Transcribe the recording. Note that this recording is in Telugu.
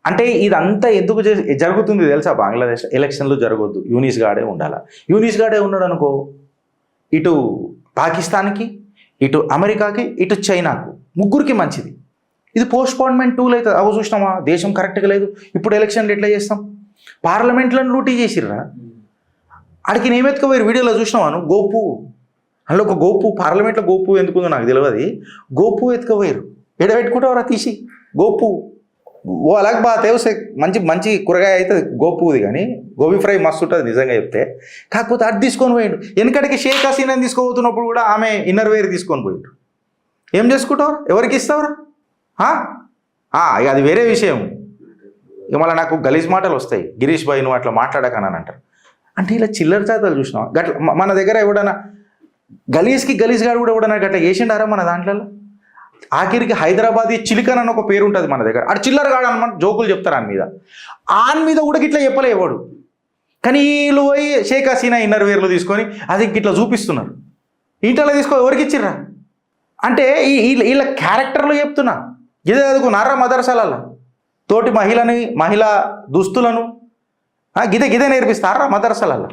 అంటే ఇదంతా ఎందుకు జరుగుతుంది తెలుసా? బంగ్లాదేశ్ ఎలక్షన్లు జరగొద్దు, యూనిస్ గాడే ఉండాలి. యూనిస్ గాడే ఉన్నాడు అనుకో, ఇటు పాకిస్తాన్కి, ఇటు అమెరికాకి, ఇటు చైనాకు, ముగ్గురికి మంచిది. ఇది పోస్ట్పోన్మెంట్ టూల్ అవుతుంది. అవి చూసినామా, దేశం కరెక్ట్గా లేదు, ఇప్పుడు ఎలక్షన్లు ఎట్లా చేస్తాం? పార్లమెంట్లను లూటీ చేసిర్రా. ఆడికి నేమెత్తుకోపోయారు. వీడియోలో చూసినావా నువ్వు? గోపు, అందులో ఒక గోపు, పార్లమెంట్లో గోపు ఎందుకుందో నాకు తెలియదు. గోపు ఎత్తుకోపోయారు. ఎడబెట్టుకుంటావరా తీసి గోపు. ఓ అలాగ బాగా తేవసే, మంచి మంచి కూరగాయ అవుతుంది గోపుది, కానీ గోబీ ఫ్రై మస్తు ఉంటుంది నిజంగా చెప్తే. కాకపోతే అది తీసుకొని పోయిండు. వెనకడికి షేక్ హసీనాని తీసుకోబోతున్నప్పుడు కూడా ఆమె ఇన్నర్ వేర్ తీసుకొని పోయిండు. ఏం చేసుకుంటావు? ఎవరికి ఇస్తావురా? ఇక అది వేరే విషయం. ఇక మళ్ళీ నాకు గలీజ్ మాటలు వస్తాయి, గిరీష్ భాయ్ నువ్వు అట్లా మాట్లాడకనని అంటారు. అంటే ఇలా చిల్లర చేతలు చూసినావా? గట్ల మన దగ్గర ఎవడన్నా గలీజ్కి గలీజ్ గాడు కూడా ఎవడన్నా గట్లా చేసిండారా మన దాంట్లో? ఆఖరికి హైదరాబాదీ చిలికన్ అని ఒక పేరు ఉంటుంది మన దగ్గర. ఆడు చిల్లర కాడు అనమాట, జోకులు చెప్తారు ఆన్ మీద కూడా గిట్లా చెప్పలే ఎవడు. కానీ వీళ్ళు పోయి షేక్ హసీనా ఇన్నర్ వేర్లు తీసుకొని అది ఇట్లా చూపిస్తున్నారు. ఇంట్లో తీసుకో ఎవరికి ఇచ్చిర్రా అంటే వీళ్ళ క్యారెక్టర్లు చెప్తున్నా. ఇదే చదువుకున్నారా మదర్సాలలో? తోటి మహిళా దుస్తులను గిదే నేర్పిస్తారా మదర్సాలలో?